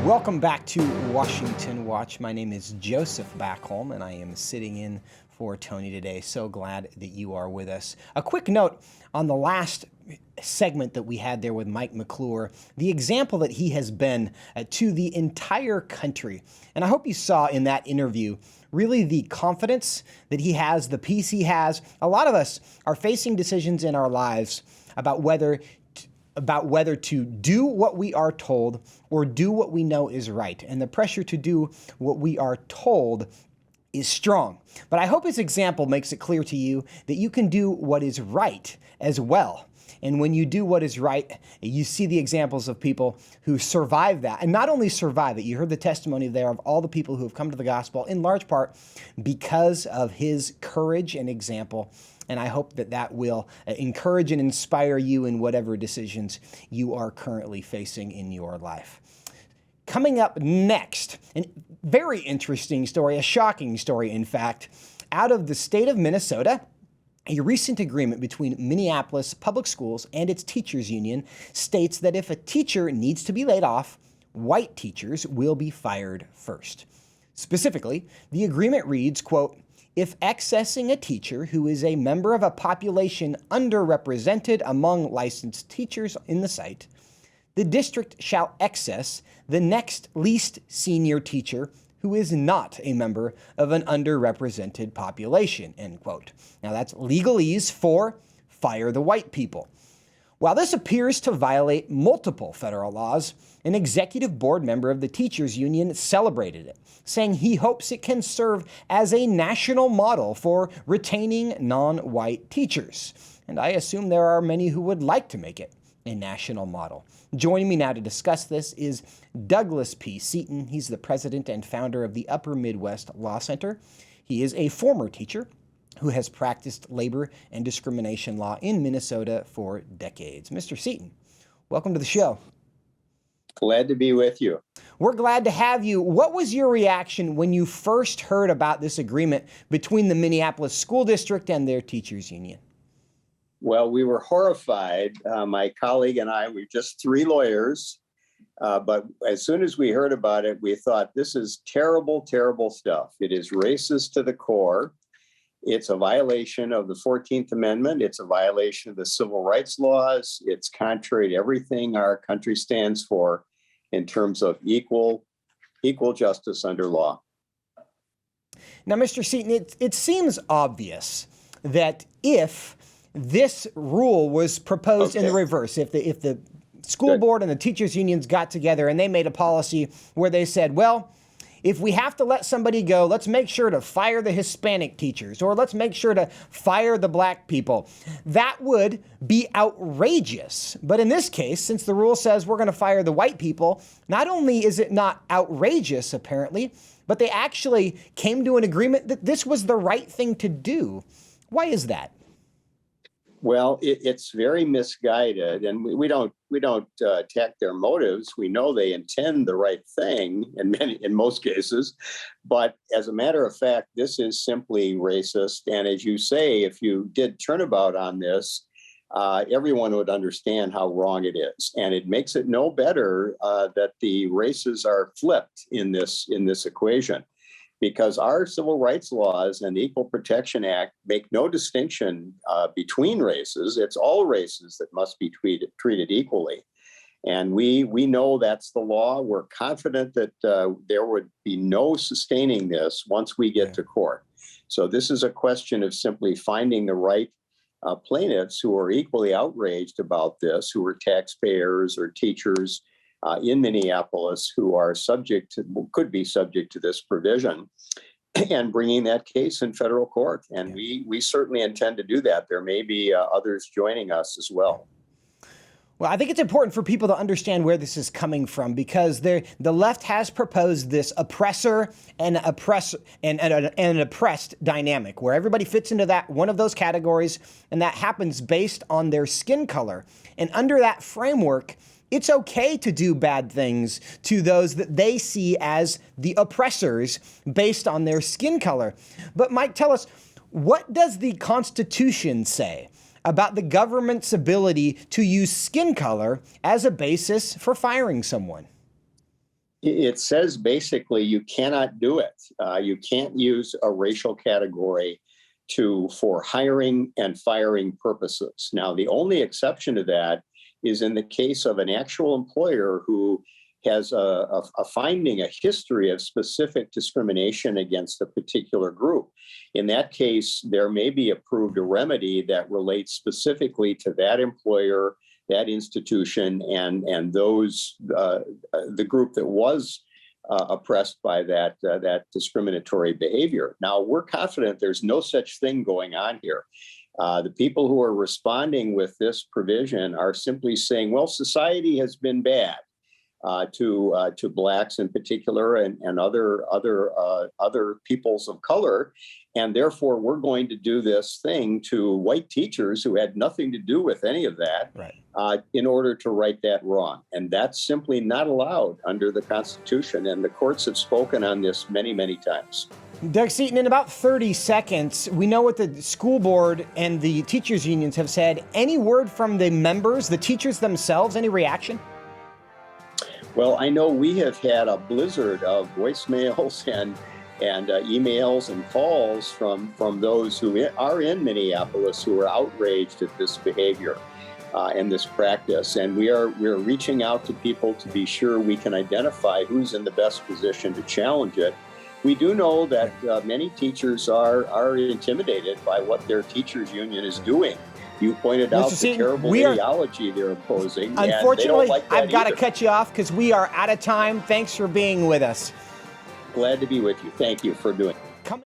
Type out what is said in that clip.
Welcome back to Washington Watch. My name is Joseph Backholm, and I am sitting in for Tony today. So glad that you are with us. A quick note on the last segment that we had there with Mike McClure, the example that he has been to the entire country. And I hope you saw in that interview really the confidence that he has, the peace he has. A lot of us are facing decisions in our lives about whether to do what we are told or do what we know is right. And the pressure to do what we are told is strong. But I hope his example makes it clear to you that you can do what is right as well. And when you do what is right, you see the examples of people who survive that. And not only survive it, you heard the testimony there of all the people who have come to the gospel, in large part because of his courage and example. And I hope that that will encourage and inspire you in whatever decisions you are currently facing in your life. Coming up next, a very interesting story, a shocking story, in fact, out of the state of Minnesota. A recent agreement between Minneapolis Public Schools and its teachers union states that if a teacher needs to be laid off, white teachers will be fired first. Specifically, the agreement reads, quote, "If accessing a teacher who is a member of a population underrepresented among licensed teachers in the site, the district shall access the next least senior teacher who is not a member of an underrepresented population," end quote. Now that's legalese for fire the white people. While this appears to violate multiple federal laws, an executive board member of the teachers union celebrated it, saying he hopes it can serve as a national model for retaining non-white teachers. And I assume there are many who would like to make it a national model. Joining me now to discuss this is Douglas P. Seaton. He's the president and founder of the Upper Midwest Law Center. He is a former teacher who has practiced labor and discrimination law in Minnesota for decades. Mr. Seaton, welcome to the show. Glad to be with you. We're glad to have you. What was your reaction when you first heard about this agreement between the Minneapolis School District and their teachers union? Well, we were horrified. My colleague and I, we're just three lawyers. But as soon as we heard about it, we thought, this is terrible, terrible stuff. It is racist to the core. It's a violation of the 14th Amendment. It's a violation of the civil rights laws. It's contrary to everything our country stands for in terms of equal justice under law. Now, Mr. Seaton, it seems obvious that if this rule was proposed in the reverse, if the school board and the teachers unions got together and they made a policy where they said, well, if we have to let somebody go, let's make sure to fire the Hispanic teachers, or let's make sure to fire the black people. That would be outrageous. But in this case, since the rule says we're going to fire the white people, not only is it not outrageous, apparently, but they actually came to an agreement that this was the right thing to do. Why is that? Well, it's very misguided, and we don't attack their motives. We know they intend the right thing in most cases, but as a matter of fact, this is simply racist. And as you say, if you did turnabout on this, everyone would understand how wrong it is, and it makes it no better that the races are flipped in this equation. Because our civil rights laws and the Equal Protection Act make no distinction between races. It's all races that must be treated equally. And we know that's the law. We're confident that there would be no sustaining this once we get to court. So this is a question of simply finding the right plaintiffs who are equally outraged about this, who are taxpayers or teachers in Minneapolis who are could be subject to this provision, and bringing that case in federal court. And we certainly intend to do that. There may be others joining us as well. Well, I think it's important for people to understand where this is coming from, because the left has proposed this oppressor and an oppressed dynamic where everybody fits into that one of those categories, and that happens based on their skin color. And under that framework, it's okay to do bad things to those that they see as the oppressors based on their skin color. But Mike, tell us, what does the Constitution say about the government's ability to use skin color as a basis for firing someone? It says basically you cannot do it. You can't use a racial category for hiring and firing purposes. Now, the only exception to that is in the case of an actual employer who has a finding, a history of specific discrimination against a particular group. In that case, there may be approved a remedy that relates specifically to that employer, that institution, and those the group that was oppressed by that discriminatory behavior. Now, we're confident there's no such thing going on here. The people who are responding with this provision are simply saying, well, society has been bad to blacks in particular and other peoples of color. And therefore, we're going to do this thing to white teachers who had nothing to do with any of that, right, in order to right that wrong. And that's simply not allowed under the Constitution. And the courts have spoken on this many, many times. Doug Seaton, in about 30 seconds, we know what the school board and the teachers' unions have said. Any word from the members, the teachers themselves, any reaction? Well, I know we have had a blizzard of voicemails and emails and calls from those who are in Minneapolis who are outraged at this behavior and this practice. And we're reaching out to people to be sure we can identify who's in the best position to challenge it. We do know that many teachers are intimidated by what their teachers union is doing. You pointed out the terrible ideology they're opposing. Unfortunately, like I've got to cut you off because we are out of time. Thanks for being with us. Glad to be with you. Thank you for doing it.